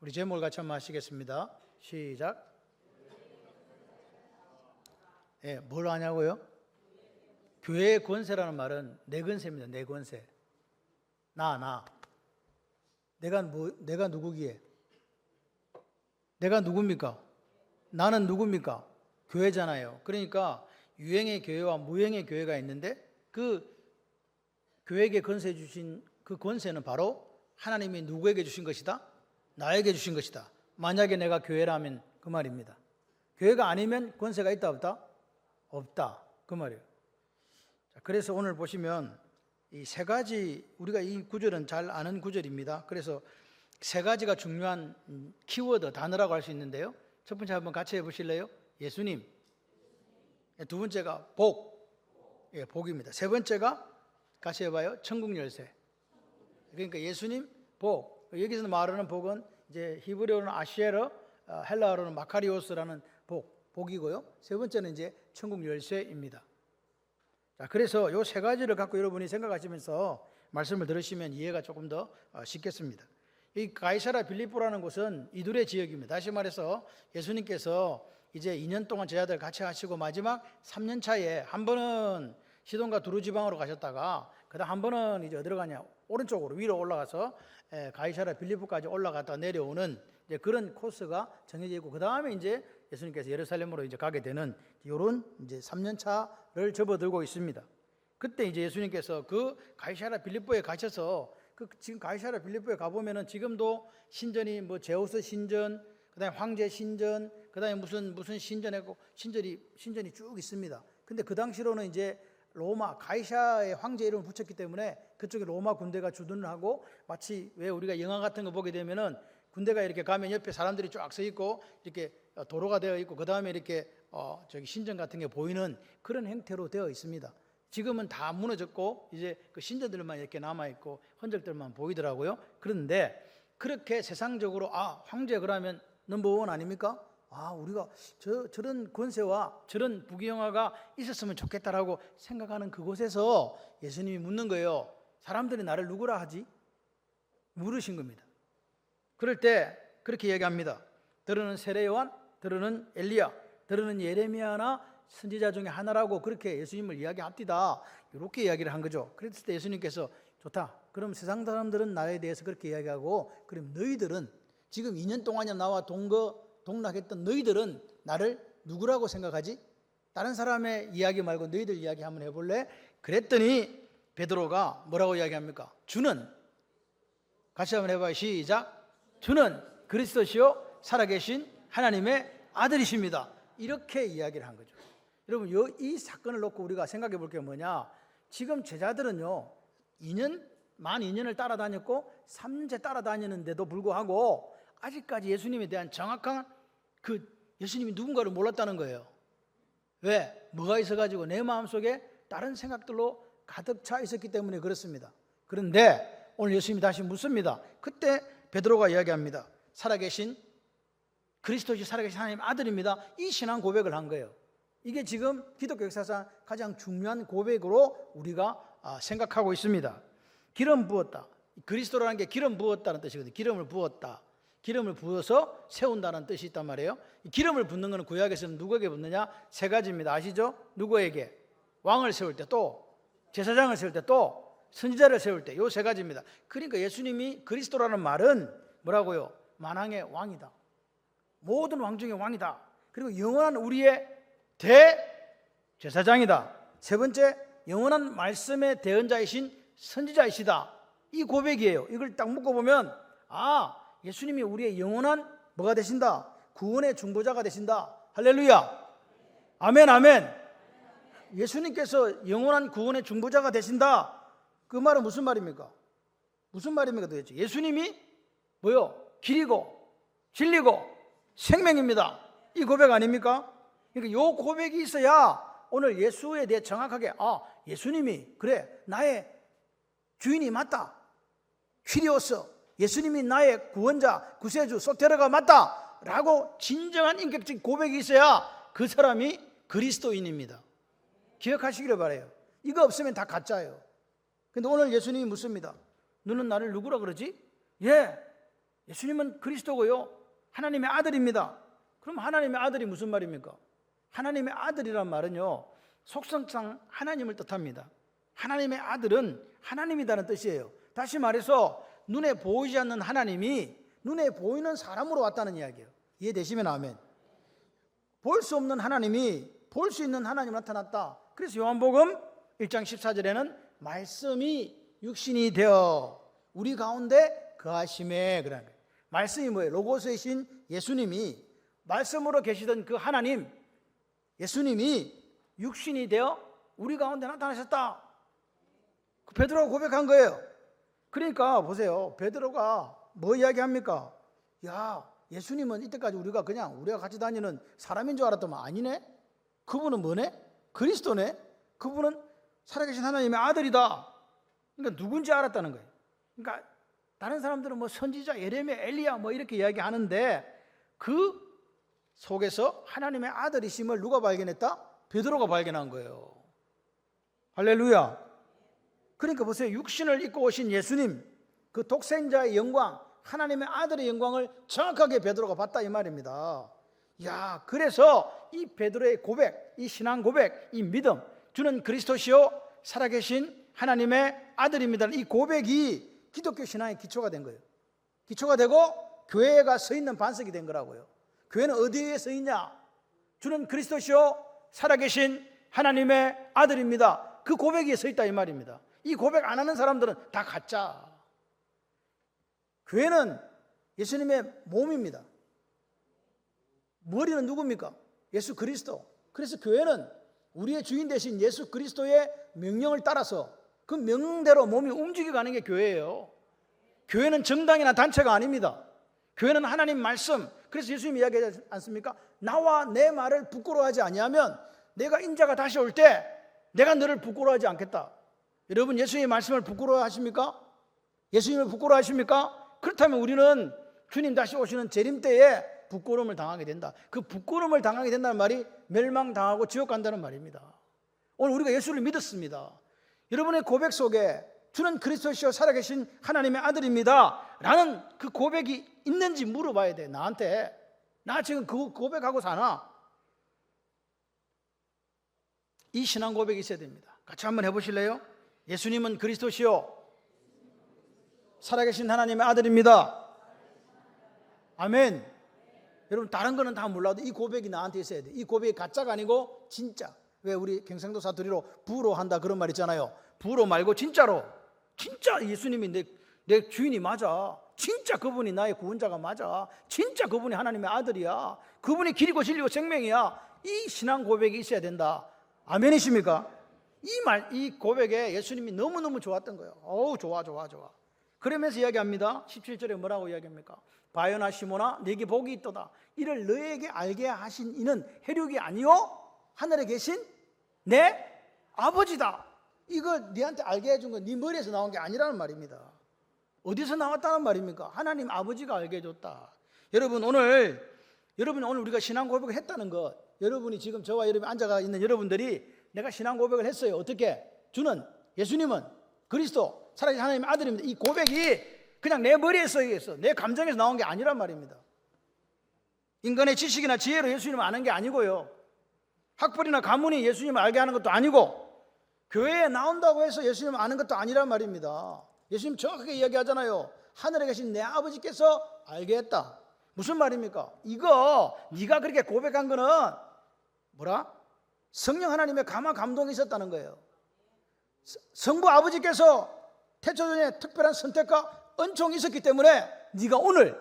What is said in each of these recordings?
우리 제목을 같이 한번 하시겠습니다. 시작. 뭘 하냐고요? 교회의 권세라는 말은 내 권세입니다. 내 권세. 내가 누구기에? 내가 누굽니까? 나는 누굽니까? 교회잖아요. 그러니까 유행의 교회와 무행의 교회가 있는데 그 교회에게 권세 주신 그 권세는 바로 하나님이 누구에게 주신 것이다? 나에게 주신 것이다. 만약에 내가 교회라면 그 말입니다. 교회가 아니면 권세가 있다 없다? 없다. 그 말이에요. 자, 그래서 오늘 보시면 이 세 가지, 우리가 이 구절은 잘 아는 구절입니다. 그래서 세 가지가 중요한 키워드, 단어라고 할 수 있는데요. 첫 번째 한번 같이 해보실래요? 예수님. 두 번째가 복입니다. 세 번째가 같이 해봐요. 천국 열쇠. 그러니까 예수님, 복. 여기서 말하는 복은 이제 히브리어로는 아시에르, 헬라어로는 마카리오스라는 복이고요. 세 번째는 이제 천국 열쇠입니다. 자, 그래서 이 세 가지를 갖고 여러분이 생각하시면서 말씀을 들으시면 이해가 조금 더 쉽겠습니다. 이 가이사라 빌립보라는 곳은 이둘의 지역입니다. 다시 말해서 예수님께서 이제 2년 동안 제자들 같이 하시고 마지막 3년 차에 한 번은 시돈과 두루 지방으로 가셨다가 그다음 한 번은 이제 어디로 가냐? 오른쪽으로 위로 올라가서 가이사라 빌립보까지 올라갔다 내려오는 이제 그런 코스가 정해져 있고 그다음에 이제 예수님께서 예루살렘으로 이제 가게 되는 이런 이제 3년 차를 접어들고 있습니다. 그때 이제 예수님께서 그 가이사라 빌립보에 가셔서 지금 가이사라 빌립보에 가보면은 지금도 신전이 뭐 제우스 신전, 그다음에 황제 신전, 그다음에 무슨 신전이고 신전이 쭉 있습니다. 근데 그 당시로는 이제 로마 가이사의 황제 이름을 붙였기 때문에 그쪽에 로마 군대가 주둔을 하고 마치 왜 우리가 영화 같은 거 보게 되면은 군대가 이렇게 가면 옆에 사람들이 쫙 서 있고 이렇게 도로가 되어 있고 그 다음에 이렇게 저기 신전 같은 게 보이는 그런 형태로 되어 있습니다. 지금은 다 무너졌고 이제 그 신전들만 이렇게 남아 있고 흔적들만 보이더라고요. 그런데 그렇게 세상적으로 황제 그러면 넘버원 아닙니까? 우리가 저런 권세와 저런 부귀영화가 있었으면 좋겠다라고 생각하는 그곳에서 예수님이 묻는 거예요. 사람들이 나를 누구라 하지? 물으신 겁니다. 그럴 때 그렇게 얘기합니다. 들으는 세례요한, 들으는 엘리야, 들으는 예레미야나 선지자 중에 하나라고 그렇게 예수님을 이야기합디다. 이렇게 이야기를 한 거죠. 그랬을 때 예수님께서 좋다. 그럼 세상 사람들은 나에 대해서 그렇게 이야기하고 그럼 너희들은 지금 2년 동안이나 나와 동락했던 너희들은 나를 누구라고 생각하지? 다른 사람의 이야기 말고 너희들 이야기 한번 해볼래? 그랬더니 베드로가 뭐라고 이야기합니까? 주는 같이 한번 해봐요. 시작. 주는 그리스도시요 살아계신 하나님의 아들이십니다. 이렇게 이야기를 한 거죠. 여러분 이 사건을 놓고 우리가 생각해 볼 게 뭐냐? 지금 제자들은요 만 2년을 따라다녔고 3년째 따라다니는데도 불구하고 아직까지 예수님에 대한 정확한 예수님이 누군가를 몰랐다는 거예요. 왜? 뭐가 있어가지고 내 마음속에 다른 생각들로 가득 차 있었기 때문에 그렇습니다. 그런데 오늘 예수님이 다시 묻습니다. 그때 베드로가 이야기합니다. 살아계신 그리스도시 살아계신 하나님 아들입니다. 이 신앙 고백을 한 거예요. 이게 지금 기독교 역사상 가장 중요한 고백으로 우리가 생각하고 있습니다. 기름 부었다. 그리스도라는 게 기름 부었다는 뜻이거든요. 기름을 부었다. 기름을 부어서 세운다는 뜻이 있단 말이에요. 기름을 붓는 것은 구약에서는 누구에게 붓느냐? 세 가지입니다. 아시죠? 누구에게? 왕을 세울 때, 또 제사장을 세울 때, 또 선지자를 세울 때, 이 세 가지입니다. 그러니까 예수님이 그리스도라는 말은 뭐라고요? 만왕의 왕이다. 모든 왕 중에 왕이다. 그리고 영원한 우리의 대제사장이다. 세 번째, 영원한 말씀의 대언자이신 선지자이시다. 이 고백이에요. 이걸 딱 묶어보면 예수님이 우리의 영원한 뭐가 되신다? 구원의 중보자가 되신다. 할렐루야. 아멘 아멘. 예수님께서 영원한 구원의 중보자가 되신다. 그 말은 무슨 말입니까? 무슨 말입니까 도대체? 예수님이 뭐요? 길이고 진리고 생명입니다. 이 고백 아닙니까? 그러니까 이 고백이 있어야 오늘 예수에 대해 정확하게 예수님이 그래 나의 주인이 맞다. 퀴리오스 예수님이 나의 구원자 구세주 소테르가 맞다 라고 진정한 인격적인 고백이 있어야 그 사람이 그리스도인입니다. 기억하시기를 바라요. 이거 없으면 다 가짜예요. 근데 오늘 예수님이 묻습니다. 너는 나를 누구라 그러지? 예수님은 그리스도고요, 하나님의 아들입니다. 그럼 하나님의 아들이 무슨 말입니까? 하나님의 아들이란 말은요, 속성상 하나님을 뜻합니다. 하나님의 아들은 하나님이라는 뜻이에요. 다시 말해서 눈에 보이지 않는 하나님이 눈에 보이는 사람으로 왔다는 이야기예요. 이해되시면 아멘. 볼 수 없는 하나님이 볼 수 있는 하나님 나타났다. 그래서 요한복음 1장 14절에는 말씀이 육신이 되어 우리 가운데 거하심에, 그런 거예요. 말씀이 뭐예요? 로고스이신 예수님이, 말씀으로 계시던 그 하나님 예수님이 육신이 되어 우리 가운데 나타나셨다. 베드로가 고백한 거예요. 그러니까 보세요, 베드로가 뭐 이야기합니까? 야, 예수님은 이때까지 우리가 같이 다니는 사람인 줄 알았더만 아니네? 그분은 뭐네? 그리스도네? 그분은 살아계신 하나님의 아들이다. 그러니까 누군지 알았다는 거예요. 그러니까 다른 사람들은 뭐 선지자, 예레미야, 엘리야 뭐 이렇게 이야기하는데 그 속에서 하나님의 아들이심을 누가 발견했다? 베드로가 발견한 거예요. 할렐루야. 그러니까 보세요, 육신을 입고 오신 예수님, 그 독생자의 영광, 하나님의 아들의 영광을 정확하게 베드로가 봤다 이 말입니다. 야, 그래서 이 베드로의 고백, 이 신앙 고백, 이 믿음, 주는 그리스도시요 살아계신 하나님의 아들입니다, 이 고백이 기독교 신앙의 기초가 된 거예요. 기초가 되고 교회가 서 있는 반석이 된 거라고요. 교회는 어디에 서 있냐? 주는 그리스도시요 살아계신 하나님의 아들입니다. 그 고백에 서 있다 이 말입니다. 이 고백 안 하는 사람들은 다 가짜. 교회는 예수님의 몸입니다. 머리는 누굽니까? 예수 그리스도. 그래서 교회는 우리의 주인 되신 예수 그리스도의 명령을 따라서 그 명령대로 몸이 움직여가는 게 교회예요. 교회는 정당이나 단체가 아닙니다. 교회는 하나님 말씀. 그래서 예수님이 이야기하지 않습니까? 나와 내 말을 부끄러워하지 아니하면 내가 인자가 다시 올 때 내가 너를 부끄러워하지 않겠다. 여러분, 예수님의 말씀을 부끄러워하십니까? 예수님을 부끄러워하십니까? 그렇다면 우리는 주님 다시 오시는 재림 때에 부끄러움을 당하게 된다. 그 부끄러움을 당하게 된다는 말이 멸망당하고 지옥 간다는 말입니다. 오늘 우리가 예수를 믿었습니다. 여러분의 고백 속에 주는 그리스도시요 살아계신 하나님의 아들입니다 라는 그 고백이 있는지 물어봐야 돼. 나한테. 나 지금 그 고백하고 사나? 이 신앙 고백이 있어야 됩니다. 같이 한번 해보실래요? 예수님은 그리스도시요 살아계신 하나님의 아들입니다. 아멘. 여러분, 다른 거는 다 몰라도 이 고백이 나한테 있어야 돼. 이 고백이 가짜가 아니고 진짜. 왜 우리 경상도 사투리로 부로 한다 그런 말 있잖아요. 부로 말고 진짜로. 진짜 예수님이 내 주인이 맞아. 진짜 그분이 나의 구원자가 맞아. 진짜 그분이 하나님의 아들이야. 그분이 길이고 진리고 생명이야. 이 신앙 고백이 있어야 된다. 아멘이십니까? 이 고백에 예수님이 너무너무 좋았던 거예요. 어우, 좋아. 그러면서 이야기합니다. 17절에 뭐라고 이야기합니까? 바요나 시모나 네게 복이 있도다. 이를 너에게 알게 하신 이는 혈육이 아니요 하늘에 계신 내 아버지다. 이걸 네한테 알게 해준 건 네 머리에서 나온 게 아니라는 말입니다. 어디서 나왔다는 말입니까? 하나님 아버지가 알게 해줬다. 여러분 오늘 우리가 신앙 고백을 했다는 것, 여러분이 지금 저와 여러분이 앉아가 있는 여러분들이 내가 신앙 고백을 했어요. 어떻게? 주는 예수님은 그리스도 살아계신 하나님의 아들입니다. 이 고백이 그냥 내 머리에 써 있어. 내 감정에서 나온 게 아니란 말입니다. 인간의 지식이나 지혜로 예수님을 아는 게 아니고요. 학벌이나 가문이 예수님을 알게 하는 것도 아니고, 교회에 나온다고 해서 예수님을 아는 것도 아니란 말입니다. 예수님 정확하게 이야기하잖아요. 하늘에 계신 내 아버지께서 알게 했다. 무슨 말입니까? 이거 네가 그렇게 고백한 거는 뭐라? 성령 하나님의 감동이 있었다는 거예요. 성부 아버지께서 태초전에 특별한 선택과 은총이 있었기 때문에 네가 오늘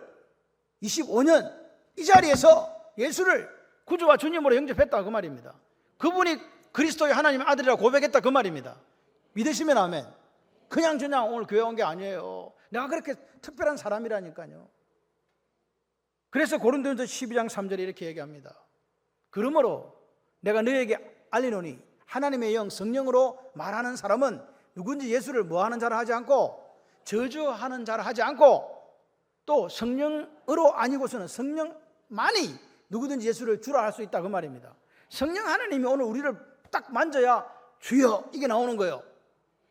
25년 이 자리에서 예수를 구주와 주님으로 영접했다 그 말입니다. 그분이 그리스도의 하나님의 아들이라고 고백했다 그 말입니다. 믿으시면 아멘. 그냥 오늘 교회 온 게 아니에요. 내가 그렇게 특별한 사람이라니까요. 그래서 고린도전서 12장 3절에 이렇게 얘기합니다. 그러므로 내가 너에게 알리노니 하나님의 영 성령으로 말하는 사람은 누군지 예수를 뭐하는 자를 하지 않고 저주하는 자를 하지 않고 또 성령으로 아니고서는 성령만이 누구든지 예수를 주라 할 수 있다 그 말입니다. 성령 하나님이 오늘 우리를 딱 만져야 주여 이게 나오는 거예요.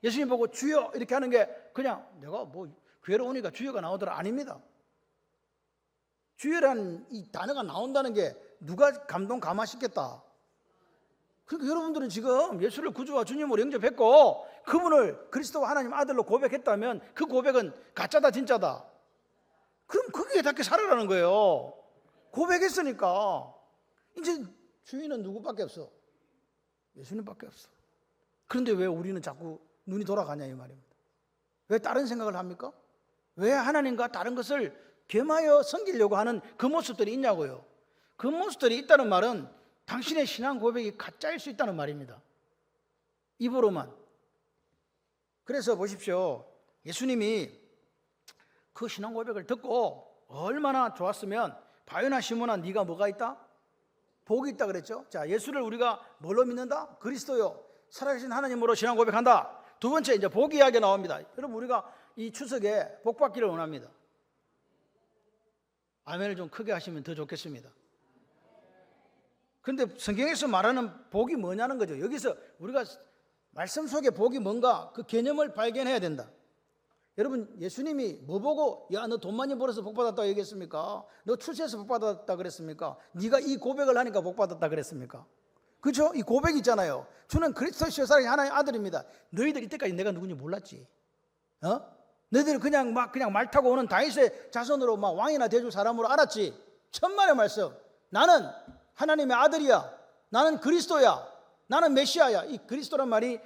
예수님 보고 주여 이렇게 하는 게 그냥 내가 뭐 교회로 오니까 주여가 나오더라 아닙니다. 주의라는 이 단어가 나온다는 게 누가 감동감화시켰다. 그러니까 여러분들은 지금 예수를 구주와 주님으로 영접했고 그분을 그리스도 하나님 아들로 고백했다면 그 고백은 가짜다 진짜다. 그럼 거기에 닿게 살아라는 거예요. 고백했으니까 이제 주인은 누구밖에 없어? 예수님밖에 없어. 그런데 왜 우리는 자꾸 눈이 돌아가냐 이 말입니다. 왜 다른 생각을 합니까? 왜 하나님과 다른 것을 겸하여 섬기려고 하는 그 모습들이 있냐고요. 그 모습들이 있다는 말은 당신의 신앙 고백이 가짜일 수 있다는 말입니다. 입으로만. 그래서 보십시오. 예수님이 그 신앙 고백을 듣고 얼마나 좋았으면 바요나 시몬아 네가 뭐가 있다? 복이 있다 그랬죠. 자, 예수를 우리가 뭘로 믿는다? 그리스도요. 살아계신 하나님으로 신앙 고백한다. 두 번째 이제 복 이야기가 나옵니다. 여러분 우리가 이 추석에 복 받기를 원합니다. 아멘을 좀 크게 하시면 더 좋겠습니다. 그런데 성경에서 말하는 복이 뭐냐는 거죠. 여기서 우리가 말씀 속에 복이 뭔가 그 개념을 발견해야 된다. 여러분 예수님이 뭐 보고 야 너 돈 많이 벌어서 복 받았다 얘기했습니까? 너 출세해서 복 받았다 그랬습니까? 네가 이 고백을 하니까 복 받았다 그랬습니까? 그렇죠? 이 고백이 있잖아요. 주는 그리스도시요 살아계신 하나님의 아들입니다. 너희들 이때까지 내가 누군지 몰랐지? 너희들 그냥 말 타고 오는 다윗의 자손으로 막 왕이나 대줄 사람으로 알았지? 천만의 말씀. 나는 하나님의 아들이야. 나는 그리스도야. 나는 메시아야. 이 그리스도란 말이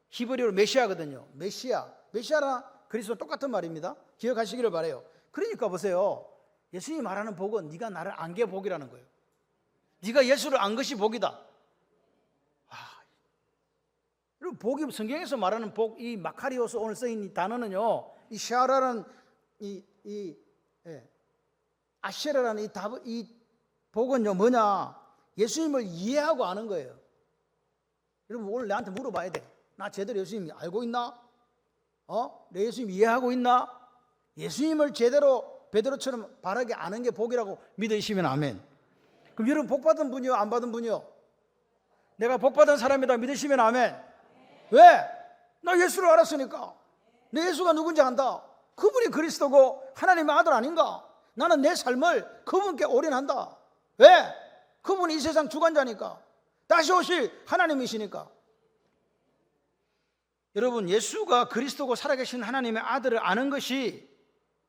히브리어로 메시아거든요. 메시아랑 그리스도 똑같은 말입니다. 기억하시기를 바라요. 그러니까 보세요. 예수님이 말하는 복은 네가 나를 안 게 복이라는 거예요. 네가 예수를 안 것이 복이다. 여러분 복이 성경에서 말하는 복, 이 마카리오스 오늘 쓰인 이 단어는요, 이 샤라라는 아쉐라라는 이 복은요 뭐냐? 예수님을 이해하고 아는 거예요. 여러분 오늘 나한테 물어봐야 돼. 나 제대로 예수님 알고 있나? 내 예수님 이해하고 있나? 예수님을 제대로 베드로처럼 바르게 아는 게 복이라고 믿으시면 아멘. 그럼 여러분 복 받은 분이요, 안 받은 분이요? 내가 복 받은 사람이다 믿으시면 아멘. 왜? 나 예수를 알았으니까. 내 예수가 누군지 안다. 그분이 그리스도고 하나님의 아들 아닌가? 나는 내 삶을 그분께 올인한다. 왜? 그분이 이 세상 주관자니까. 다시 오실 하나님이시니까. 여러분 예수가 그리스도고 살아계신 하나님의 아들을 아는 것이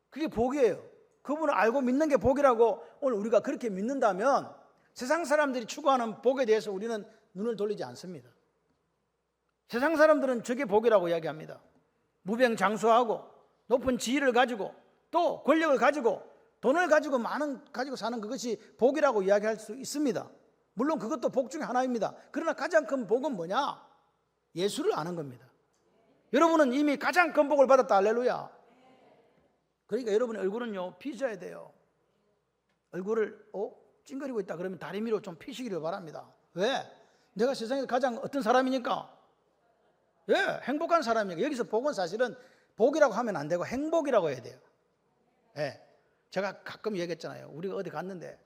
그게 복이에요. 그분을 알고 믿는 게 복이라고 오늘 우리가 그렇게 믿는다면 세상 사람들이 추구하는 복에 대해서 우리는 눈을 돌리지 않습니다. 세상 사람들은 저게 복이라고 이야기합니다. 무병장수하고 높은 지위를 가지고 또 권력을 가지고 돈을 가지고 가지고 사는 그것이 복이라고 이야기할 수 있습니다. 물론 그것도 복 중에 하나입니다. 그러나 가장 큰 복은 뭐냐? 예수를 아는 겁니다. 여러분은 이미 가장 큰 복을 받았다. 할렐루야. 그러니까 여러분의 얼굴은요 피셔야 돼요. 얼굴을 찡그리고 있다 그러면 다리 위로 좀 피시기를 바랍니다. 왜? 내가 세상에서 가장 어떤 사람이니까? 예, 행복한 사람이니까. 여기서 복은 사실은 복이라고 하면 안 되고 행복이라고 해야 돼요. 예, 제가 가끔 얘기했잖아요. 우리가 어디 갔는데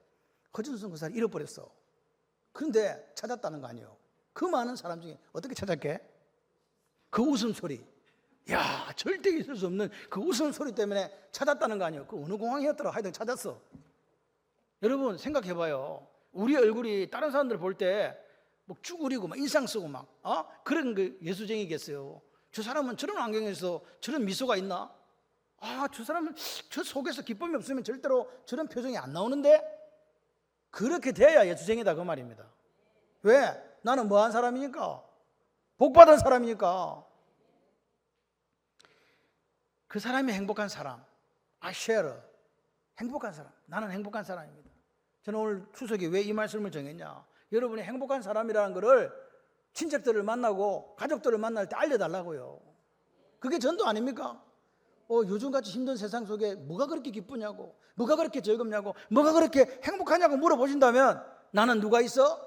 허준순 그 사람 잃어버렸어. 그런데 찾았다는 거 아니에요. 그 많은 사람 중에 어떻게 찾았게? 그 웃음소리. 야, 절대 있을 수 없는 그 웃음소리 때문에 찾았다는 거 아니에요. 그 어느 공항이었더라 하여튼 찾았어. 여러분 생각해봐요. 우리 얼굴이 다른 사람들 볼 때 뭐 쭈그리고 막 인상 쓰고 막 그런 그 예수쟁이겠어요. 저 사람은 저런 안경에서 저런 미소가 있나? 저 사람은 저 속에서 기쁨이 없으면 절대로 저런 표정이 안 나오는데 그렇게 돼야 예수쟁이다 그 말입니다. 왜? 나는 뭐한 사람이니까? 복받은 사람이니까. 그 사람이 행복한 사람. 아쉐르. 행복한 사람. 나는 행복한 사람입니다. 저는 오늘 추석에 왜 이 말씀을 정했냐? 여러분이 행복한 사람이라는 것을 친척들을 만나고 가족들을 만날 때 알려달라고요. 그게 전도 아닙니까? 요즘같이 힘든 세상 속에 뭐가 그렇게 기쁘냐고, 뭐가 그렇게 즐겁냐고, 뭐가 그렇게 행복하냐고 물어보신다면 나는 누가 있어?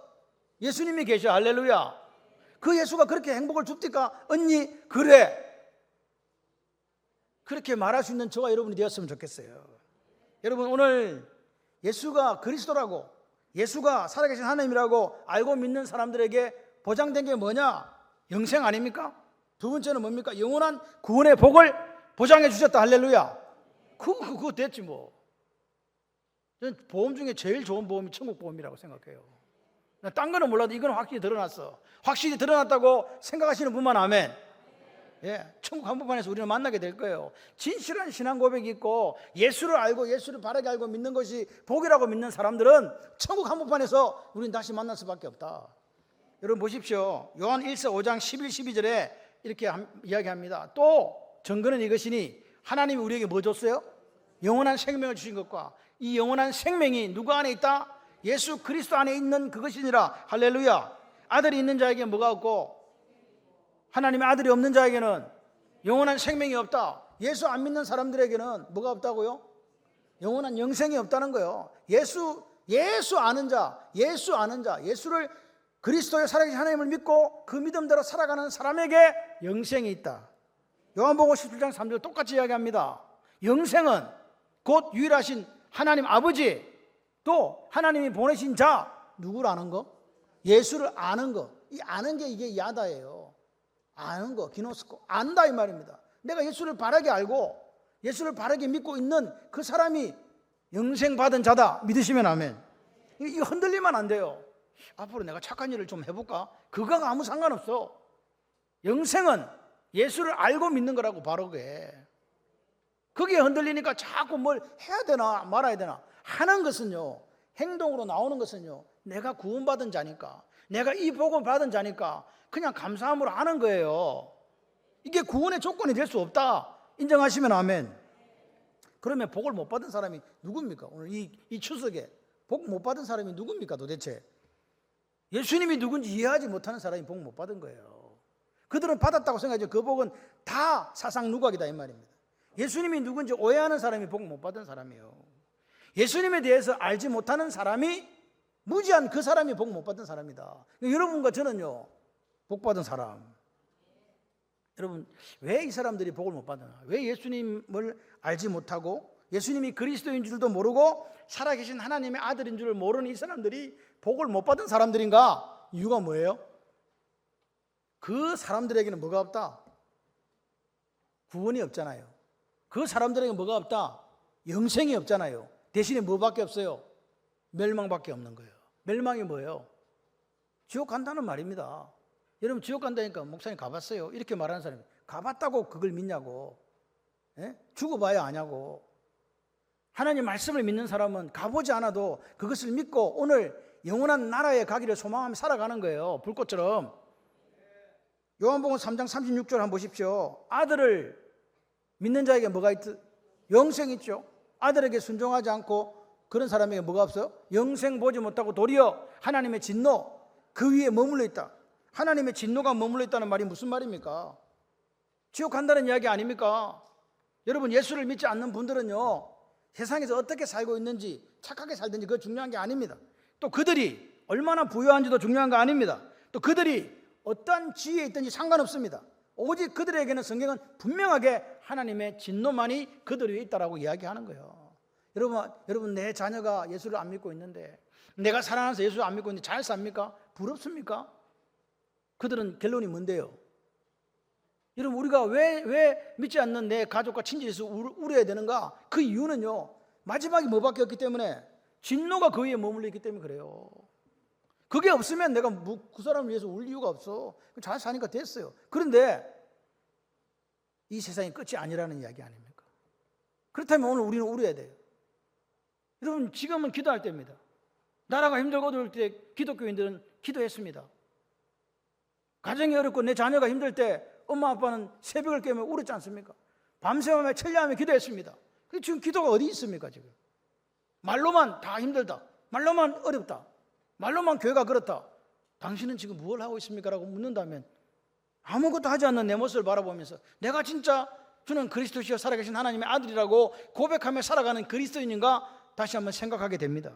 예수님이 계셔. 할렐루야. 그 예수가 그렇게 행복을 줍니까? 언니 그래. 그렇게 말할 수 있는 저와 여러분이 되었으면 좋겠어요. 여러분 오늘 예수가 그리스도라고, 예수가 살아계신 하나님이라고 알고 믿는 사람들에게 보장된 게 뭐냐? 영생 아닙니까? 두 번째는 뭡니까? 영원한 구원의 복을 보장해 주셨다. 할렐루야. 그거 됐지 뭐. 저는 보험 중에 제일 좋은 보험이 천국 보험이라고 생각해요. 딴 거는 몰라도 이건 확실히 드러났어. 확실히 드러났다고 생각하시는 분만 아멘. 예, 천국 한복판에서 우리는 만나게 될 거예요. 진실한 신앙 고백이 있고 예수를 알고 예수를 바르게 알고 믿는 것이 복이라고 믿는 사람들은 천국 한복판에서 우리는 다시 만날 수밖에 없다. 여러분 보십시오. 요한 1서 5장 11, 12절에 이렇게 이야기합니다. 또 증거는 이것이니 하나님이 우리에게 뭐 줬어요? 영원한 생명을 주신 것과 이 영원한 생명이 누구 안에 있다? 예수 그리스도 안에 있는 그것이니라. 할렐루야. 아들이 있는 자에게 뭐가 없고 하나님의 아들이 없는 자에게는 영원한 생명이 없다. 예수 안 믿는 사람들에게는 뭐가 없다고요? 영원한 영생이 없다는 거예요. 예수 아는 자, 예수를 그리스도의 살아계신 하나님을 믿고 그 믿음대로 살아가는 사람에게 영생이 있다. 요한복음 17장 3절 똑같이 이야기합니다. 영생은 곧 유일하신 하나님 아버지, 또 하나님이 보내신 자, 누구를 아는 거? 예수를 아는 거. 이 아는 게 이게 야다예요. 아는 거, 기노스코, 안다 이 말입니다. 내가 예수를 바르게 알고 예수를 바르게 믿고 있는 그 사람이 영생 받은 자다. 믿으시면 아멘. 이거 흔들리면 안 돼요. 앞으로 내가 착한 일을 좀 해볼까? 그거가 아무 상관없어. 영생은 예수를 알고 믿는 거라고 바르게. 그게 흔들리니까 자꾸 뭘 해야 되나 말아야 되나 하는 것은요, 행동으로 나오는 것은요, 내가 구원받은 자니까, 내가 이 복음 받은 자니까 그냥 감사함으로 하는 거예요. 이게 구원의 조건이 될 수 없다. 인정하시면 아멘. 그러면 복을 못 받은 사람이 누굽니까? 오늘 이 추석에 복 못 받은 사람이 누굽니까 도대체? 예수님이 누군지 이해하지 못하는 사람이 복 못 받은 거예요. 그들은 받았다고 생각하죠. 그 복은 다 사상 누각이다 이 말입니다. 예수님이 누군지 오해하는 사람이 복 못 받은 사람이에요. 예수님에 대해서 알지 못하는 사람이 무지한 그 사람이 복 못 받은 사람이다. 여러분과 저는요, 복 받은 사람. 여러분, 왜 이 사람들이 복을 못 받나? 왜 예수님을 알지 못하고 예수님이 그리스도인 줄도 모르고 살아계신 하나님의 아들인 줄 모르는 이 사람들이 복을 못 받은 사람들인가? 이유가 뭐예요? 그 사람들에게는 뭐가 없다? 구원이 없잖아요. 그 사람들에게 뭐가 없다? 영생이 없잖아요. 대신에 뭐밖에 없어요? 멸망밖에 없는 거예요. 멸망이 뭐예요? 지옥 간다는 말입니다. 여러분 지옥 간다니까 목사님 가봤어요? 이렇게 말하는 사람이 가봤다고 그걸 믿냐고. 예? 죽어봐야 아냐고. 하나님 말씀을 믿는 사람은 가보지 않아도 그것을 믿고 오늘 영원한 나라에 가기를 소망하며 살아가는 거예요. 불꽃처럼. 요한복음 3장 36절 한번 보십시오. 아들을 믿는 자에게 뭐가 있듯? 영생이 있죠. 아들에게 순종하지 않고 그런 사람에게 뭐가 없어요? 영생 보지 못하고 도리어 하나님의 진노 그 위에 머물러 있다. 하나님의 진노가 머물러 있다는 말이 무슨 말입니까? 지옥 간다는 이야기 아닙니까? 여러분 예수를 믿지 않는 분들은요, 세상에서 어떻게 살고 있는지 착하게 살든지 그거 중요한 게 아닙니다. 또 그들이 얼마나 부유한지도 중요한 거 아닙니다. 또 그들이 어떠한 지위에 있든지 상관없습니다. 오직 그들에게는 성경은 분명하게 하나님의 진노만이 그들 위에 있다라고 이야기하는 거예요. 여러분 내 자녀가 예수를 안 믿고 있는데, 내가 살아나서 예수를 안 믿고 있는데 잘 삽니까? 부럽습니까? 그들은 결론이 뭔데요? 여러분 우리가 왜 믿지 않는 내 가족과 친지에서 울어야 되는가? 그 이유는요, 마지막에 뭐밖에 없기 때문에, 진노가 그 위에 머물러 있기 때문에 그래요. 그게 없으면 내가 그 사람을 위해서 울 이유가 없어. 잘 사니까 됐어요. 그런데 이 세상이 끝이 아니라는 이야기 아닙니까? 그렇다면 오늘 우리는 울어야 돼요. 여러분 지금은 기도할 때입니다. 나라가 힘들고 어려울 때 기독교인들은 기도했습니다. 가정이 어렵고 내 자녀가 힘들 때 엄마 아빠는 새벽을 깨며 울었지 않습니까? 밤새우며 천리하며 기도했습니다. 지금 기도가 어디 있습니까? 지금 말로만 다 힘들다, 말로만 어렵다, 말로만 교회가 그렇다. 당신은 지금 무엇을 하고 있습니까? 라고 묻는다면 아무것도 하지 않는 내 모습을 바라보면서 내가 진짜 주는 그리스도시여 살아계신 하나님의 아들이라고 고백하며 살아가는 그리스도인인가 다시 한번 생각하게 됩니다.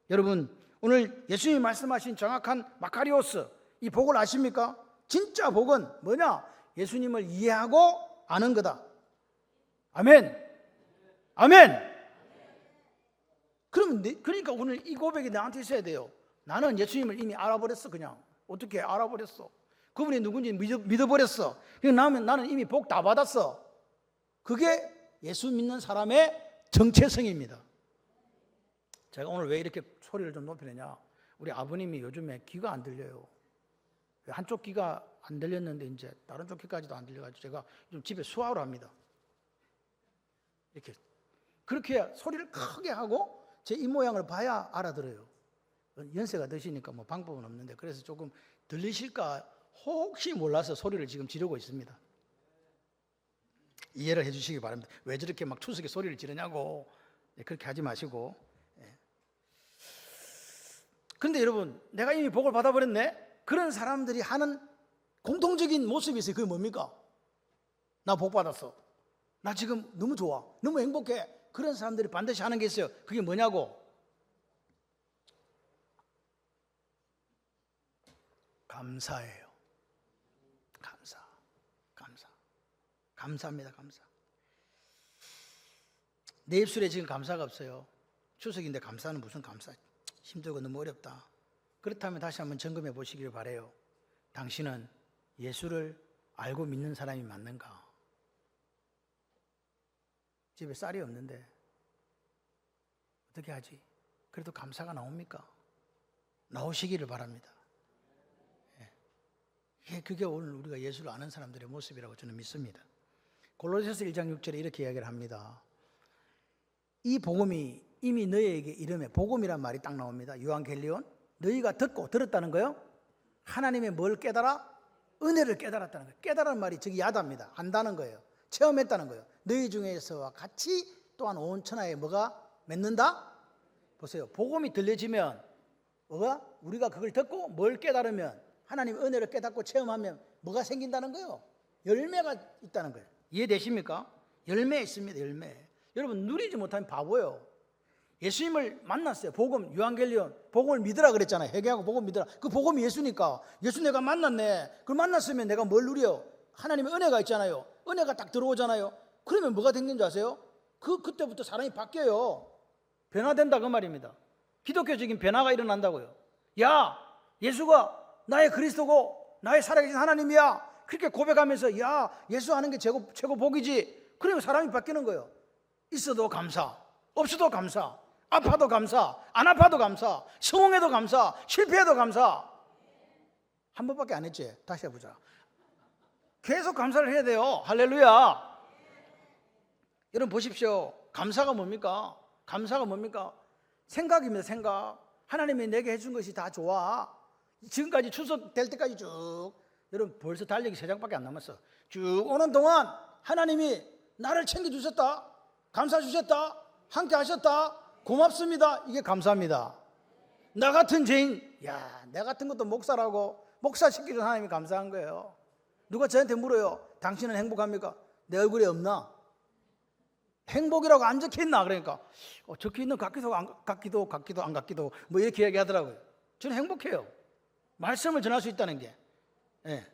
여러분 오늘 예수님이 말씀하신 정확한 마카리오스, 이 복을 아십니까? 진짜 복은 뭐냐? 예수님을 이해하고 아는 거다. 아멘. 아멘. 그러니까 오늘 이 고백이 나한테 있어야 돼요. 나는 예수님을 이미 알아버렸어. 그냥 어떻게 알아버렸어? 그분이 누군지 믿어버렸어. 나는 이미 복 다 받았어. 그게 예수 믿는 사람의 정체성입니다. 제가 오늘 왜 이렇게 소리를 좀 높이느냐, 우리 아버님이 요즘에 귀가 안 들려요. 한쪽 귀가 안 들렸는데 이제 다른 쪽 귀까지도 안 들려가지고 제가 좀 집에 수화를 합니다. 이렇게 그렇게 소리를 크게 하고 제 입 모양을 봐야 알아들어요. 연세가 드시니까 뭐 방법은 없는데, 그래서 조금 들리실까 혹시 몰라서 소리를 지금 지르고 있습니다. 이해를 해주시기 바랍니다. 왜 저렇게 막 추석에 소리를 지르냐고 그렇게 하지 마시고. 그런데 여러분, 내가 이미 복을 받아버렸네. 그런 사람들이 하는 공통적인 모습이 있어요. 그게 뭡니까? 나 복 받았어. 나 지금 너무 좋아. 너무 행복해. 그런 사람들이 반드시 하는 게 있어요. 그게 뭐냐고? 감사예요. 감사합니다. 감사. 내 입술에 지금 감사가 없어요. 추석인데 감사는 무슨 감사? 힘들고 너무 어렵다. 그렇다면 다시 한번 점검해 보시길 바라요. 당신은 예수를 알고 믿는 사람이 맞는가? 집에 쌀이 없는데 어떻게 하지? 그래도 감사가 나옵니까? 나오시기를 바랍니다. 그게 오늘 우리가 예수를 아는 사람들의 모습이라고 저는 믿습니다. 골로새서 1장 6절에 이렇게 이야기를 합니다. 이 복음이 이미 너희에게 이름에, 복음이란 말이 딱 나옵니다. 요한겔리온. 너희가 듣고 들었다는 거요. 하나님의 뭘 깨달아? 은혜를 깨달았다는 거예요. 깨달은 말이 저기 야답니다. 안다는 거예요. 체험했다는 거예요. 너희 중에서와 같이 또한 온 천하에 뭐가 맺는다? 보세요. 복음이 들려지면 뭐가? 우리가 그걸 듣고 뭘 깨달으면, 하나님의 은혜를 깨닫고 체험하면 뭐가 생긴다는 거예요? 열매가 있다는 거예요. 이해되십니까? 열매 있습니다. 열매. 여러분, 누리지 못하면 바보예요. 예수님을 만났어요. 복음, 요한겔리온, 복음을 믿으라 그랬잖아요. 회개하고 복음 믿으라. 그 복음이 예수니까, 예수 내가 만났네. 그걸 만났으면 내가 뭘 누려? 하나님의 은혜가 있잖아요. 은혜가 딱 들어오잖아요. 그러면 뭐가 생긴 줄 아세요? 그때부터 사람이 바뀌어요. 변화된다 그 말입니다. 기독교적인 변화가 일어난다고요. 야, 예수가 나의 그리스도고 나의 살아계신 하나님이야. 그렇게 고백하면서 야, 예수 하는 게 최고 복이지. 그러면 사람이 바뀌는 거예요. 있어도 감사, 없어도 감사, 아파도 감사, 안 아파도 감사, 성공해도 감사, 실패해도 감사. 한 번밖에 안 했지? 다시 해보자. 계속 감사를 해야 돼요. 할렐루야. 여러분 보십시오. 감사가 뭡니까? 감사가 뭡니까? 생각입니다. 생각. 하나님이 내게 해준 것이 다 좋아. 지금까지 추석 될 때까지 쭉, 여러분 벌써 달력이 3장밖에 안 남았어. 쭉 오는 동안 하나님이 나를 챙겨주셨다, 감사 주셨다, 함께 하셨다, 고맙습니다. 이게 감사합니다. 나 같은 죄인, 야, 내 같은 것도 목사라고 목사 시키는 하나님이 감사한 거예요. 누가 저한테 물어요. 당신은 행복합니까? 내 얼굴에 없나? 행복이라고 안 적혀있나? 그러니까 적혀있는 같기도 안 같기도 뭐 이렇게 얘기하더라고요. 저는 행복해요. 말씀을 전할 수 있다는 게.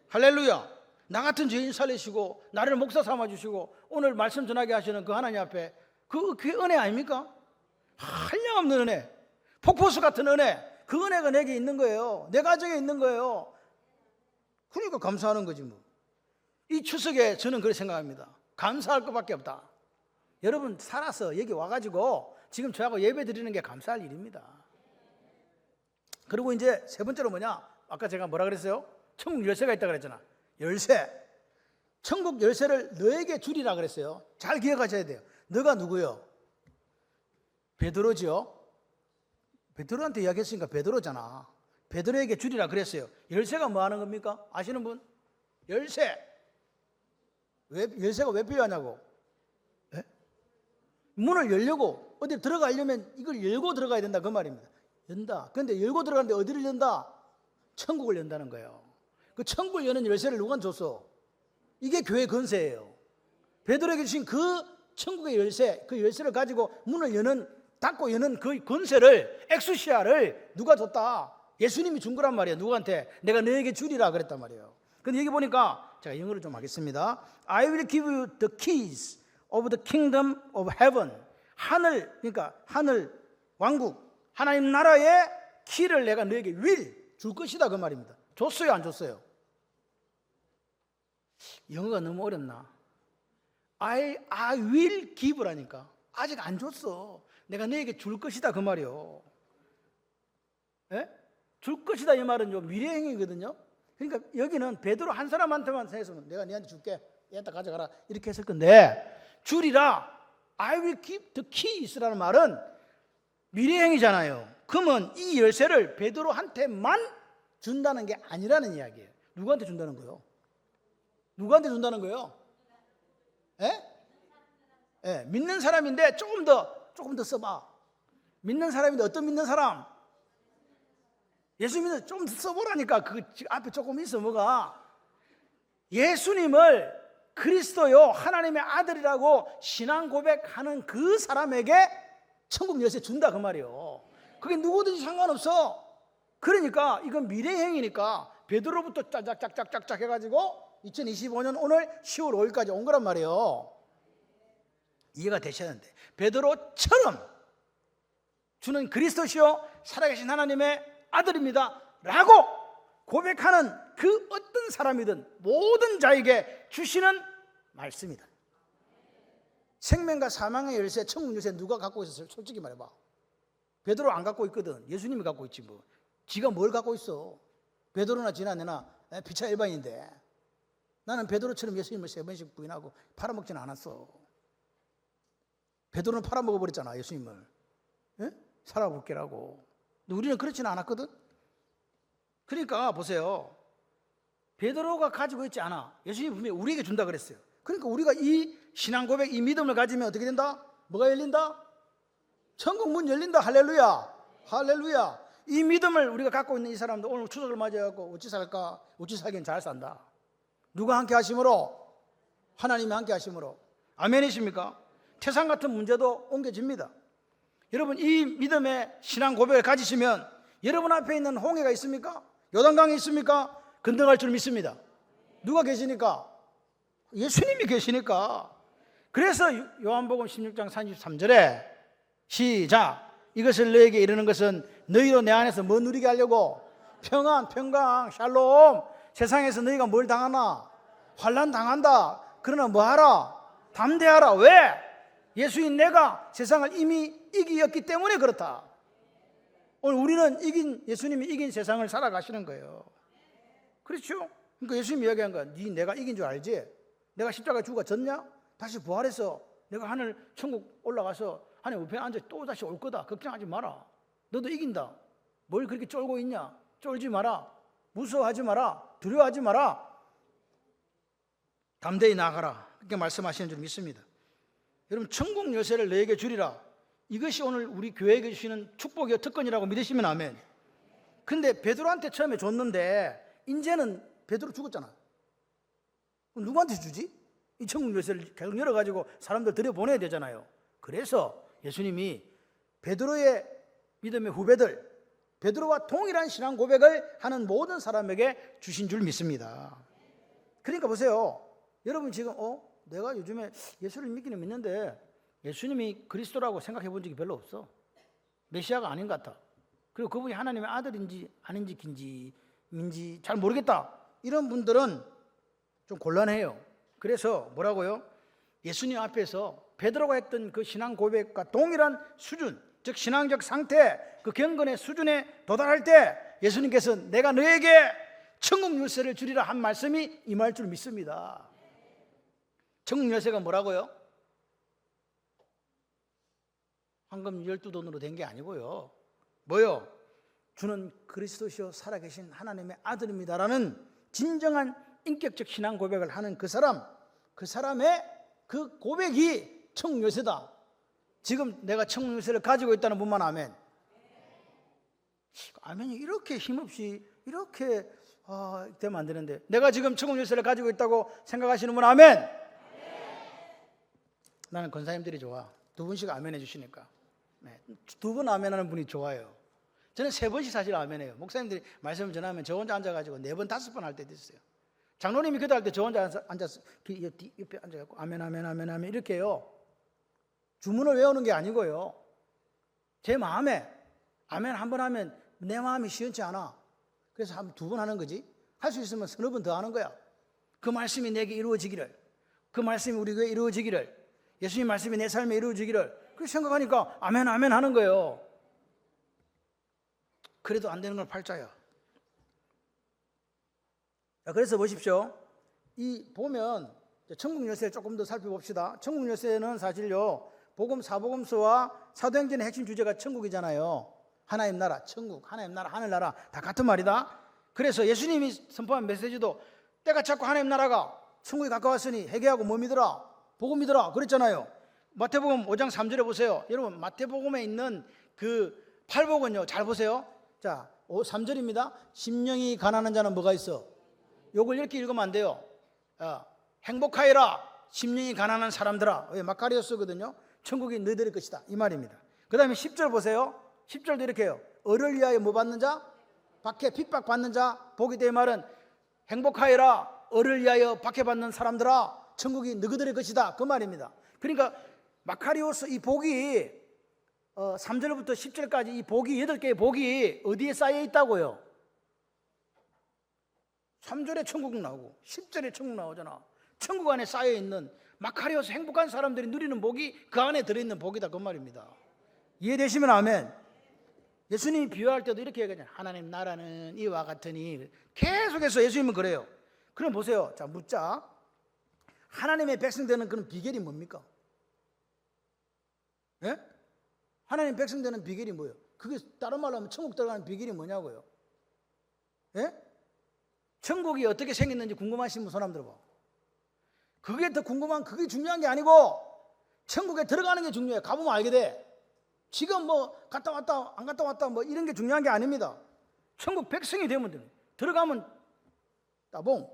할렐루야. 나 같은 죄인 살리시고 나를 목사 삼아주시고 오늘 말씀 전하게 하시는 그 하나님 앞에 그게 은혜 아닙니까? 한량없는 은혜, 폭포수 같은 은혜. 그 은혜가 내게 있는 거예요. 내 가정에 있는 거예요. 그러니까 감사하는 거지 뭐. 이 추석에 저는 그렇게 생각합니다. 감사할 것밖에 없다. 여러분 살아서 여기 와가지고 지금 저하고 예배 드리는 게 감사할 일입니다. 그리고 이제 세 번째로 뭐냐? 아까 제가 뭐라 그랬어요? 천국 열쇠가 있다고 그랬잖아. 열쇠. 천국 열쇠를 너에게 주리라 그랬어요. 잘 기억하셔야 돼요. 너가 누구요? 베드로지요. 베드로한테 이야기했으니까 베드로잖아. 베드로에게 주리라 그랬어요. 열쇠가 뭐 하는 겁니까? 아시는 분? 열쇠. 열쇠가 왜 필요하냐고? 네? 문을 열려고 어디 들어가려면 이걸 열고 들어가야 된다 그 말입니다. 연다. 그런데 열고 들어가는데 어디를 연다? 천국을 연다는 거예요. 그 천국을 여는 열쇠를 누가 줬어? 이게 교회 건세예요. 베드로에게 주신 그 천국의 열쇠, 그 열쇠를 가지고 문을 여는, 닫고 여는 그 건세를, 엑수시아를 누가 줬다? 예수님이 준 거란 말이에요. 누구한테? 내가 너에게 주리라 그랬단 말이에요. 근데 여기 보니까 제가 영어를 좀 하겠습니다. I will give you the keys of the kingdom of heaven. 하늘, 그러니까 하늘 왕국, 하나님 나라의 키를 내가 너에게 줄 것이다 그 말입니다. 줬어요, 안 줬어요? 영어가 너무 어렵나? I will give라니까. 아직 안 줬어. 내가 너에게 줄 것이다 그 말이요. 예? 줄 것이다 이 말은 요 미래행위거든요. 그러니까 여기는 베드로 한 사람한테만 해서는 내가 너한테 줄게, 얘다 가져가라 이렇게 했을 건데, 주리라 I will keep the keys라는 말은 미래행위잖아요. 그러면 이 열쇠를 베드로한테만 준다는 게 아니라는 이야기예요. 누구한테 준다는 거예요? 누구한테 준다는 거예요? 예? 예, 믿는 사람인데 조금 더 써봐. 믿는 사람인데 어떤 믿는 사람? 예수 믿는 좀 써보라니까. 그 앞에 조금 있어. 뭐가? 예수님을 그리스도요 하나님의 아들이라고 신앙 고백하는 그 사람에게 천국 열쇠 준다 그 말이에요. 그게 누구든지 상관없어. 그러니까 이건 미래행위니까 베드로부터 짝짝짝짝짝 해가지고 2025년 오늘 10월 5일까지 온 거란 말이에요. 이해가 되셔야 하는데, 베드로처럼 주는 그리스도시요 살아계신 하나님의 아들입니다 라고 고백하는 그 어떤 사람이든 모든 자에게 주시는 말씀이다. 생명과 사망의 열쇠, 천국 열쇠 누가 갖고 있었어요? 솔직히 말해봐. 베드로 안 갖고 있거든. 예수님이 갖고 있지 뭐. 지가 뭘 갖고 있어? 베드로나 지나 내나 피차 일반인데, 나는 베드로처럼 예수님을 3번씩 부인하고 팔아먹지는 않았어. 베드로는 팔아먹어버렸잖아 예수님을. 예? 살아볼게라고. 근데 우리는 그렇지는 않았거든. 그러니까 보세요, 베드로가 가지고 있지 않아. 예수님이 분명히 우리에게 준다 그랬어요. 그러니까 우리가 이 신앙 고백, 이 믿음을 가지면 어떻게 된다? 뭐가 열린다? 천국 문 열린다. 할렐루야, 할렐루야. 이 믿음을 우리가 갖고 있는 이 사람도 오늘 추석을 맞이해갖고 어찌 살까? 어찌 살긴 잘 산다. 누가 함께 하심으로? 하나님이 함께 하심으로. 아멘이십니까? 태산 같은 문제도 옮겨집니다. 여러분, 이 믿음의 신앙 고백을 가지시면 여러분 앞에 있는 홍해가 있습니까? 요단강이 있습니까? 건너갈 줄 믿습니다. 누가 계시니까? 예수님이 계시니까. 그래서 요한복음 16장 33절에 시작, 이것을 너에게 이르는 것은 너희로 내 안에서 뭐 누리게 하려고? 평안, 평강, 샬롬. 세상에서 너희가 뭘 당하나? 환난 당한다. 그러나 뭐하라? 담대하라. 왜? 예수인 내가 세상을 이미 이기었기 때문에 그렇다. 오늘 우리는 예수님이 이긴 세상을 살아가시는 거예요. 그렇죠? 그러니까 예수님이 이야기한 거야. 내가 이긴 줄 알지? 내가 십자가에 죽어 졌냐? 다시 부활해서 내가 하늘 천국 올라가서 하나님 우편에 앉아 또 다시 올 거다. 걱정하지 마라. 너도 이긴다. 뭘 그렇게 쫄고 있냐? 쫄지 마라. 무서워하지 마라. 두려워하지 마라. 담대히 나아가라. 그렇게 말씀하시는 줄 믿습니다. 여러분, 천국 열쇠를 너에게 주리라. 이것이 오늘 우리 교회에게 주시는 축복이요 특권이라고 믿으시면 아멘. 근데 베드로한테 처음에 줬는데 이제는 베드로 죽었잖아. 그럼 누구한테 주지? 이 천국 열쇠를 계속 열어가지고 사람들 들여보내야 되잖아요. 그래서 예수님이 베드로의 믿음의 후배들, 베드로와 동일한 신앙 고백을 하는 모든 사람에게 주신 줄 믿습니다. 그러니까 보세요. 여러분 지금 내가 요즘에 예수를 믿기는 믿는데 예수님이 그리스도라고 생각해 본 적이 별로 없어. 메시아가 아닌 것 같아. 그리고 그분이 하나님의 아들인지 아닌지 긴지 민지 잘 모르겠다. 이런 분들은 좀 곤란해요. 그래서 뭐라고요? 예수님 앞에서 베드로가 했던 그 신앙 고백과 동일한 수준, 즉 신앙적 상태, 그 경건의 수준에 도달할 때 예수님께서 내가 너에게 천국 열쇠를 주리라 한 말씀이 임할 줄 믿습니다. 천국 열쇠가 뭐라고요? 황금 12돈으로 된 게 아니고요. 뭐요? 주는 그리스도시요 살아계신 하나님의 아들입니다라는 진정한 인격적 신앙 고백을 하는 그 사람의 그 고백이 천국 열쇠다. 지금 내가 천국 열쇠를 가지고 있다는 분만 아멘. 아멘이 이렇게 힘없이 이렇게 되면 안 되는데, 내가 지금 천국 열쇠를 가지고 있다고 생각하시는 분 아멘. 나는 권사님들이 좋아. 두 분씩 아멘 해주시니까. 네. 두 분 아멘하는 분이 좋아요. 저는 3번씩 사실 아멘해요. 목사님들이 말씀을 전하면 저 혼자 앉아가지고 4번, 5번 할 때도 있어요. 장로님이 기도할 때 저 혼자 앉아서 옆에 앉아갖고 아멘, 아멘, 아멘, 아멘 이렇게 해요. 주문을 외우는 게 아니고요. 제 마음에 아멘 한 번 하면 내 마음이 시원치 않아. 그래서 한 2번 하는 거지. 할 수 있으면 3번 더 하는 거야. 그 말씀이 내게 이루어지기를, 그 말씀이 우리 교회에 이루어지기를, 예수님 말씀이 내 삶에 이루어지기를. 그렇게 생각하니까 아멘 아멘 하는 거예요. 그래도 안 되는 건 팔자야. 자, 그래서 보십시오. 이 보면 천국 열쇠를 조금 더 살펴봅시다. 천국 열쇠는 사실요, 복음 사복음서와 사도행전의 핵심 주제가 천국이잖아요. 하나님 나라, 천국, 하나님 나라, 하늘나라 다 같은 말이다. 그래서 예수님이 선포한 메시지도 때가 찼고 하나님 나라가 천국이 가까웠으니 회개하고 뭐 믿으라? 복음 믿으라 그랬잖아요. 마태복음 5장 3절에 보세요. 여러분, 마태복음에 있는 그 팔복은요, 잘 보세요. 자, 3절입니다. 심령이 가난한 자는 뭐가 있어? 요걸 이렇게 읽으면 안 돼요. 행복하여라 심령이 가난한 사람들아. 왜? 마카리오스거든요. 천국이 너희들의 것이다 이 말입니다. 그 다음에 10절 보세요. 10절도 이렇게 해요. 을을 위하여 뭐 받는 자? 박해 핍박 받는 자. 복이 될 말은 행복하여라 을을 위하여 박해받는 사람들아, 천국이 너희들의 것이다 그 말입니다. 그러니까 마카리오스 이 복이 3절부터 10절까지 이 복이 8개의 복이 어디에 쌓여 있다고요? 3절에 천국 나오고 10절에 천국 나오잖아. 천국 안에 쌓여 있는 마카리오스 행복한 사람들이 누리는 복이 그 안에 들어있는 복이다 그 말입니다. 이해되시면 아멘. 예수님이 비유할 때도 이렇게 얘기하잖아요. 하나님 나라는 이와 같으니. 계속해서 예수님은 그래요. 그럼 보세요. 자, 묻자. 하나님의 백성 되는 그런 비결이 뭡니까? 예? 하나님 백성 되는 비결이 뭐예요? 그게 다른 말로 하면 천국 들어가는 비결이 뭐냐고요? 예? 천국이 어떻게 생겼는지 궁금하신 분 손 한번 들어봐. 그게 더 궁금한, 그게 중요한 게 아니고 천국에 들어가는 게 중요해. 가보면 알게 돼. 지금 뭐 갔다 왔다 안 갔다 왔다 뭐 이런 게 중요한 게 아닙니다. 천국 백성이 되면 돼. 들어가면 따봉.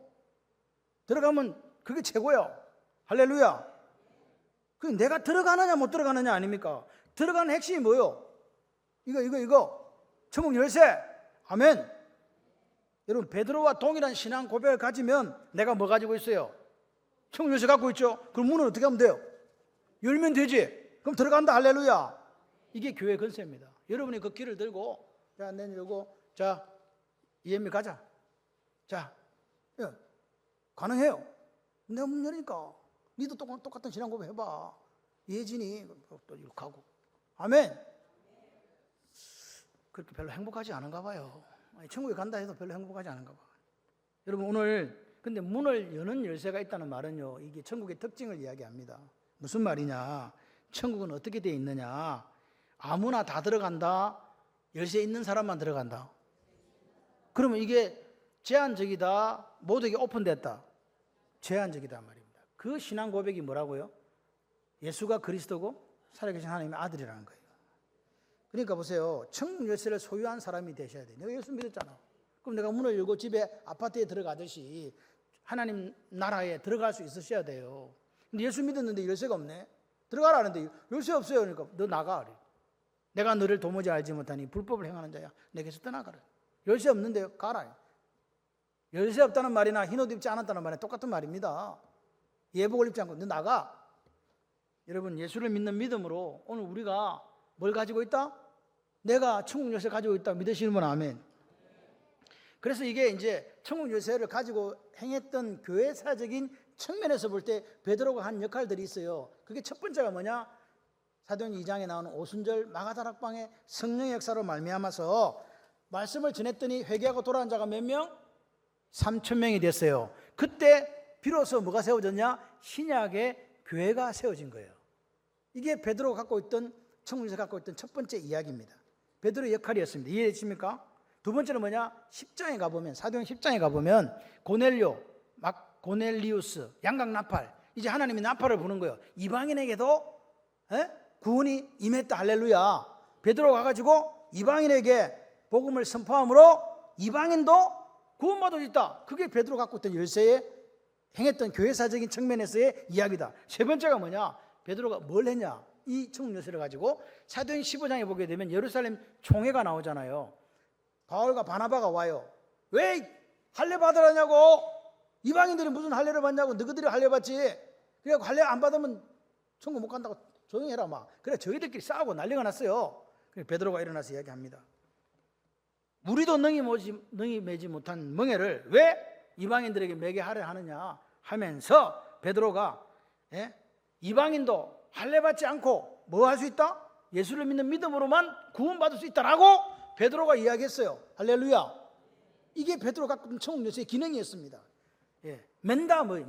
들어가면 그게 최고야. 할렐루야. 그 내가 들어가느냐 못 들어가느냐 아닙니까? 들어가는 핵심이 뭐요? 이거 천국 열쇠. 아멘. 여러분, 베드로와 동일한 신앙 고백을 가지면 내가 뭐 가지고 있어요? 천국 열쇠 갖고 있죠. 그럼 문은 어떻게 하면 돼요? 열면 되지. 그럼 들어간다. 할렐루야. 이게 교회 건세입니다. 여러분이 그 길을 들고, 자, 내밀고, 자, 이해미 가자. 자, 예, 가능해요. 내가 문 열으니까 니도 똑같은 신앙 고백 해봐. 예진이 또 이렇게 하고. 아멘. 그렇게 별로 행복하지 않은가 봐요. 천국에 간다 해도 별로 행복하지 않은가 봐. 여러분, 오늘 근데 문을 여는 열쇠가 있다는 말은요, 이게 천국의 특징을 이야기합니다. 무슨 말이냐? 천국은 어떻게 되어 있느냐? 아무나 다 들어간다? 열쇠 있는 사람만 들어간다? 그러면 이게 제한적이다? 모두에게 오픈됐다? 제한적이다 말입니다. 그 신앙 고백이 뭐라고요? 예수가 그리스도고 살아계신 하나님의 아들이라는 거예요. 그러니까 보세요. 천국 열쇠를 소유한 사람이 되셔야 돼요. 내가 예수 믿었잖아. 그럼 내가 문을 열고 집에 아파트에 들어가듯이 하나님 나라에 들어갈 수 있으셔야 돼요. 근데 예수 믿었는데 열쇠가 없네. 들어가라 하는데 열쇠 없어요. 그러니까 너 나가. 그래. 내가 너를 도무지 알지 못하니 불법을 행하는 자야. 내게서 떠나가라. 열쇠 없는데 가라. 열쇠 없다는 말이나 흰옷 입지 않았다는 말이나 똑같은 말입니다. 예복을 입지 않고 너 나가. 여러분, 예수를 믿는 믿음으로 오늘 우리가 뭘 가지고 있다? 내가 천국 열쇠 가지고 있다 믿으시는 분 아멘. 그래서 이게 이제 천국 열쇠를 가지고 행했던 교회사적인 측면에서 볼 때 베드로가 한 역할들이 있어요. 그게 첫 번째가 뭐냐? 사도행전 2장에 나오는 오순절 마가다락방의 성령의 역사로 말미암아서 말씀을 전했더니 회개하고 돌아온 자가 몇 명? 3,000명이 됐어요. 그때 비로소 뭐가 세워졌냐? 신약의 교회가 세워진 거예요. 이게 베드로가 갖고 있던 천국에서 갖고 있던 첫 번째 이야기입니다. 베드로의 역할이었습니다. 이해되십니까? 두 번째는 뭐냐? 10장에 가보면, 사도행전 10장에 가보면 고넬리우스, 양각 나팔, 이제 하나님이 나팔을 부는 거예요. 이방인에게도 구원이 임했다. 할렐루야. 베드로가 가가지고 이방인에게 복음을 선포함으로 이방인도 구원받을 수 있다. 그게 베드로가 갖고 있던 열쇠에 행했던 교회사적인 측면에서의 이야기다. 세 번째가 뭐냐? 베드로가 뭘 했냐? 이 천국 열쇠를 가지고 사도행전 15장에 보게 되면 예루살렘 총회가 나오잖아요. 바울과 바나바가 와요. 왜 할례 받으라냐고. 이방인들이 무슨 할례를 받냐고. 너희들이 할례 받지. 그래서 할례 안 받으면 천국 못 간다고 조용히 해라 막. 그래 저희들끼리 싸우고 난리가 났어요. 그래서 베드로가 일어나서 이야기합니다. 우리도 능히 매지 못한 멍에를 왜 이방인들에게 매게 하려 하느냐 하면서 베드로가 이방인도 할례 받지 않고 뭐 할 수 있다? 예수를 믿는 믿음으로만 구원받을 수 있다라고 베드로가 이야기했어요. 할렐루야. 이게 베드로가 갖고 있는 천국 열쇠의 기능이었습니다. 예. 맨다 뭐예요?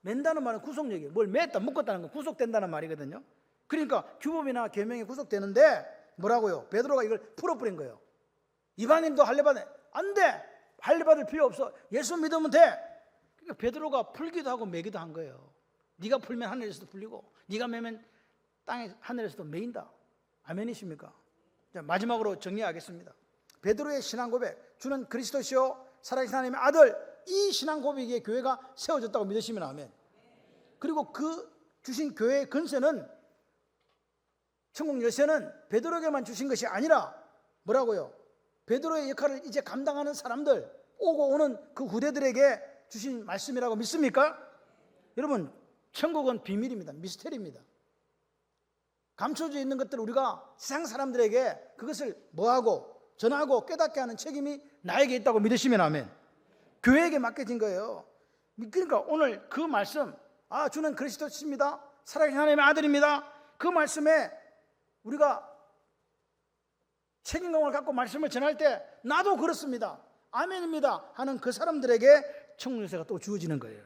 맨다는 말은 구속력이에요. 뭘 맸다 묶었다는 건 구속된다는 말이거든요. 그러니까 규범이나 계명에 구속되는데 뭐라고요? 베드로가 이걸 풀어버린 거예요. 이방인도 할례받아 안 돼. 할례받을 필요 없어. 예수 믿으면 돼. 그러니까 베드로가 풀기도 하고 매기도 한 거예요. 네가 풀면 하늘에서도 풀리고 네가 매면 땅에 하늘에서도 매인다. 아멘이십니까? 자, 마지막으로 정리하겠습니다. 베드로의 신앙 고백, 주는 그리스도시요 살아계신 하나님의 아들, 이 신앙 고백에 교회가 세워졌다고 믿으시면 아멘. 그리고 그 주신 교회의 근세는, 천국 열쇠는 베드로에게만 주신 것이 아니라 뭐라고요? 베드로의 역할을 이제 감당하는 사람들, 오고 오는 그 후대들에게 주신 말씀이라고 믿습니까? 여러분, 천국은 비밀입니다. 미스테리입니다. 감춰져 있는 것들을 우리가 세상 사람들에게 그것을 뭐하고 전하고 깨닫게 하는 책임이 나에게 있다고 믿으시면 아멘. 교회에게 맡겨진 거예요. 그러니까 오늘 그 말씀, 주는 그리스도십니다, 살아계신 하나님의 아들입니다, 그 말씀에 우리가 책임감을 갖고 말씀을 전할 때 나도 그렇습니다, 아멘입니다 하는 그 사람들에게 천국 열쇠가 또 주어지는 거예요.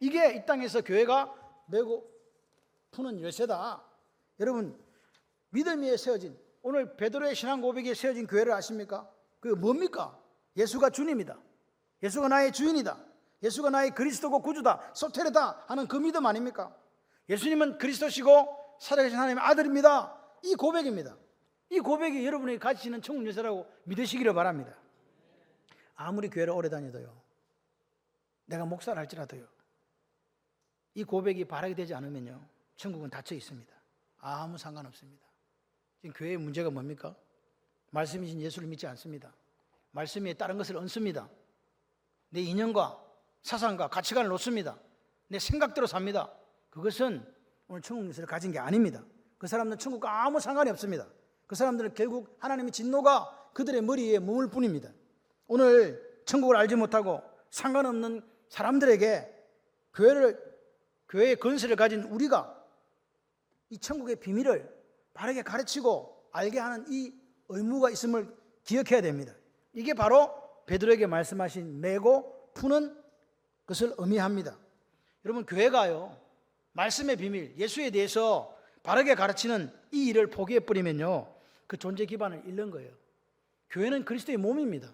이게 이 땅에서 교회가 메고 푸는 열쇠다. 여러분, 믿음 위에 세워진, 오늘 베드로의 신앙 고백에 세워진 교회를 아십니까? 그게 뭡니까? 예수가 주님이다, 예수가 나의 주인이다, 예수가 나의 그리스도고 구주다, 소테르다 하는 그 믿음 아닙니까? 예수님은 그리스도시고 살아계신 하나님의 아들입니다. 이 고백입니다. 이 고백이 여러분이 가지시는 천국 열쇠라고 믿으시기를 바랍니다. 아무리 교회를 오래 다녀도요, 내가 목사를 할지라도요, 이 고백이 바라게 되지 않으면요, 천국은 닫혀 있습니다. 아무 상관없습니다. 지금 교회의 문제가 뭡니까? 말씀이신 예수를 믿지 않습니다. 말씀에 다른 것을 얹습니다. 내 인연과 사상과 가치관을 놓습니다. 내 생각대로 삽니다. 그것은 오늘 천국 열쇠를 가진 게 아닙니다. 그 사람들은 천국과 아무 상관이 없습니다. 그 사람들은 결국 하나님의 진노가 그들의 머리에 머물 뿐입니다. 오늘 천국을 알지 못하고 상관없는 사람들에게 교회의 권세를 가진 우리가 이 천국의 비밀을 바르게 가르치고 알게 하는 이 의무가 있음을 기억해야 됩니다. 이게 바로 베드로에게 말씀하신 매고 푸는 것을 의미합니다. 여러분, 교회가요, 말씀의 비밀, 예수에 대해서 바르게 가르치는 이 일을 포기해버리면요, 그 존재 기반을 잃는 거예요. 교회는 그리스도의 몸입니다.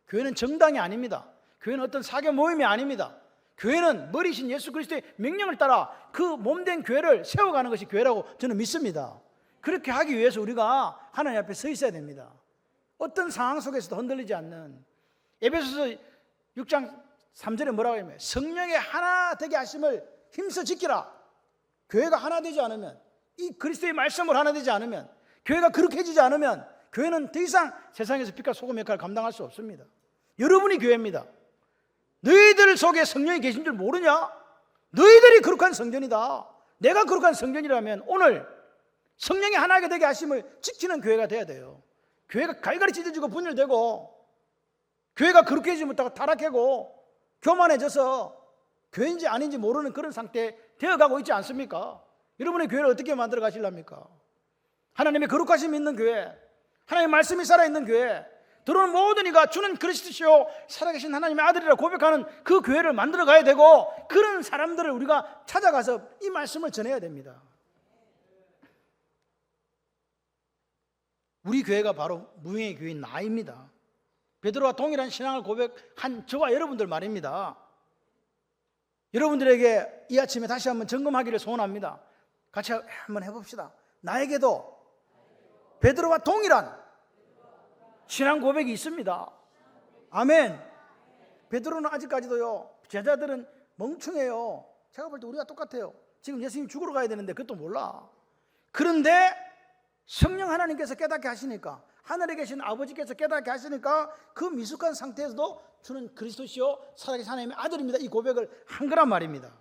교회는 정당이 아닙니다. 교회는 어떤 사교 모임이 아닙니다. 교회는 머리신 예수 그리스도의 명령을 따라 그 몸된 교회를 세워가는 것이 교회라고 저는 믿습니다. 그렇게 하기 위해서 우리가 하나님 앞에 서 있어야 됩니다. 어떤 상황 속에서도 흔들리지 않는, 에베소서 6장 3절에 뭐라고 하냐면 성령의 하나 되게 하심을 힘써 지키라. 교회가 하나 되지 않으면, 이 그리스도의 말씀을 하나 되지 않으면, 교회가 그렇게 해지지 않으면 교회는 더 이상 세상에서 빛과 소금 역할을 감당할 수 없습니다. 여러분이 교회입니다. 너희들 속에 성령이 계신 줄 모르냐? 너희들이 거룩한 성전이다. 내가 거룩한 성전이라면 오늘 성령이 하나가 되게 하심을 지키는 교회가 돼야 돼요. 교회가 갈갈이 찢어지고 분열되고, 교회가 그렇게 해지 못하고 타락하고 교만해져서 교회인지 아닌지 모르는 그런 상태에 되어가고 있지 않습니까? 여러분의 교회를 어떻게 만들어 가시렵니까? 하나님의 거룩하심 있는 교회, 하나님의 말씀이 살아있는 교회, 들어오는 모든 이가 주는 그리스도시요 살아계신 하나님의 아들이라 고백하는 그 교회를 만들어 가야 되고, 그런 사람들을 우리가 찾아가서 이 말씀을 전해야 됩니다. 우리 교회가 바로 무형의 교회인 나입니다. 베드로와 동일한 신앙을 고백한 저와 여러분들 말입니다. 여러분들에게 이 아침에 다시 한번 점검하기를 소원합니다. 같이 한번 해봅시다. 나에게도 베드로와 동일한 신앙 고백이 있습니다. 아멘. 베드로는 아직까지도요, 제자들은 멍청해요. 제가 볼 때 우리가 똑같아요. 지금 예수님 죽으러 가야 되는데 그것도 몰라. 그런데 성령 하나님께서 깨닫게 하시니까, 하늘에 계신 아버지께서 깨닫게 하시니까 그 미숙한 상태에서도 주는 그리스도시요 살아계신 하나님의 아들입니다, 이 고백을 한 거란 말입니다.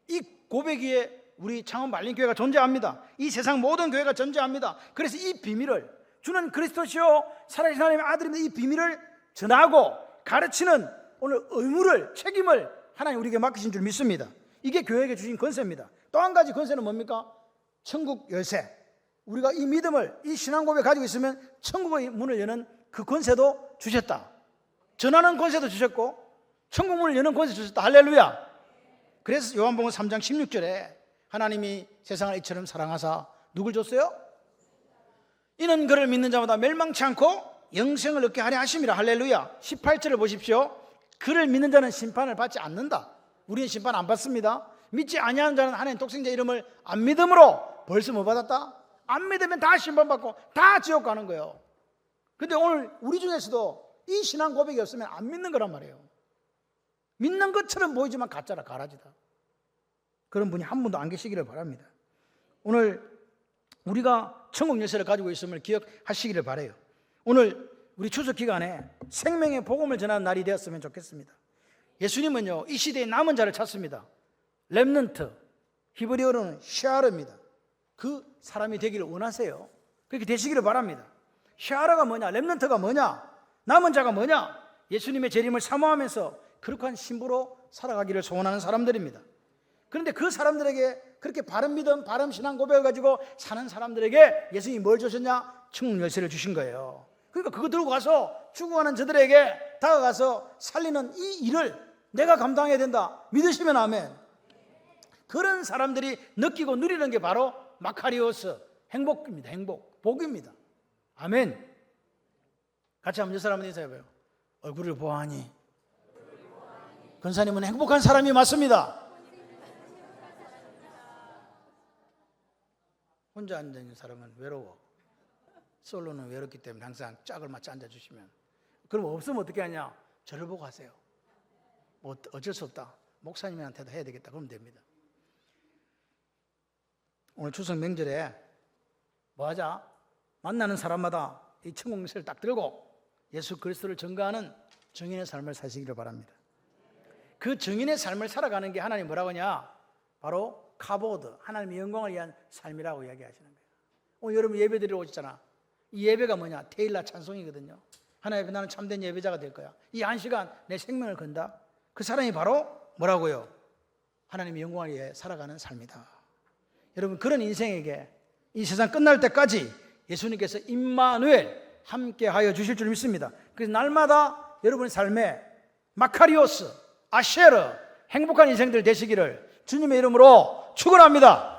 이 고백 위에 우리 창원 말린교회가 존재합니다. 이 세상 모든 교회가 존재합니다. 그래서 이 비밀을, 주는 그리스도시요 살아계신 하나님의 아들입니다, 이 비밀을 전하고 가르치는 오늘 의무를, 책임을 하나님 우리에게 맡기신 줄 믿습니다. 이게 교회에게 주신 권세입니다. 또 한 가지 권세는 뭡니까? 천국 열쇠, 우리가 이 믿음을, 이 신앙 고백 가지고 있으면 천국의 문을 여는 그 권세도 주셨다. 전하는 권세도 주셨고 천국 문을 여는 권세 주셨다. 할렐루야. 그래서 요한복음 3장 16절에 하나님이 세상을 이처럼 사랑하사 누굴 줬어요? 이는 그를 믿는 자마다 멸망치 않고 영생을 얻게 하려 하심이라. 할렐루야. 18절을 보십시오. 그를 믿는 자는 심판을 받지 않는다. 우리는 심판 안 받습니다. 믿지 아니하는 자는 하나님 독생자 이름을 안 믿음으로 벌써 뭐 받았다? 안 믿으면 다 심판받고 다 지옥 가는 거예요. 근데 오늘 우리 중에서도 이 신앙 고백이 없으면 안 믿는 거란 말이에요. 믿는 것처럼 보이지만 가짜라, 가라지다. 그런 분이 한 분도 안 계시기를 바랍니다. 오늘 우리가 천국 열쇠를 가지고 있음을 기억하시기를 바라요. 오늘 우리 추석 기간에 생명의 복음을 전하는 날이 되었으면 좋겠습니다. 예수님은요, 이 시대에 남은 자를 찾습니다. 렘넌트, 히브리어로는 샤르입니다. 그 사람이 되기를 원하세요. 그렇게 되시기를 바랍니다. 샤르가 뭐냐? 렘넌트가 뭐냐? 남은 자가 뭐냐? 예수님의 재림을 사모하면서 거룩한 신부로 살아가기를 소원하는 사람들입니다. 그런데 그 사람들에게 그렇게 바른 믿음, 바른 신앙 고백을 가지고 사는 사람들에게 예수님이 뭘 주셨냐? 천국 열쇠를 주신 거예요. 그러니까 그거 들고 가서 죽어가는 저들에게 다가가서 살리는 이 일을 내가 감당해야 된다. 믿으시면 아멘. 그런 사람들이 느끼고 누리는 게 바로 마카리오스, 행복입니다. 행복, 복입니다. 아멘. 같이 한번 저 사람한테 인사해봐요. 얼굴을 보아하니 권사님은 행복한 사람이 맞습니다. 혼자 앉아있는 사람은 외로워. 솔로는 외롭기 때문에 항상 짝을 맞춰 앉아주시면, 그럼 없으면 어떻게 하냐? 저를 보고 하세요. 뭐 어쩔 수 없다, 목사님한테도 해야 되겠다, 그러면 됩니다. 오늘 추석 명절에 뭐 하자? 만나는 사람마다 이 천국 열쇠를 딱 들고 예수 그리스도를 전가하는 정인의 삶을 사시기를 바랍니다. 그 정인의 삶을 살아가는 게 하나님 뭐라고 하냐? 바로 카보드, 하나님의 영광을 위한 삶이라고 이야기하시는 거예요. 오늘 여러분 예배 드리러 오셨잖아. 이 예배가 뭐냐? 테일라 찬송이거든요. 하나님 앞에 나는 참된 예배자가 될 거야. 이 한 시간 내 생명을 건다. 그 사람이 바로 뭐라고요? 하나님의 영광을 위해 살아가는 삶이다. 여러분, 그런 인생에게 이 세상 끝날 때까지 예수님께서 임마누엘 함께하여 주실 줄 믿습니다. 그래서 날마다 여러분의 삶에 마카리오스, 아쉐르, 행복한 인생들 되시기를 주님의 이름으로 축원합니다.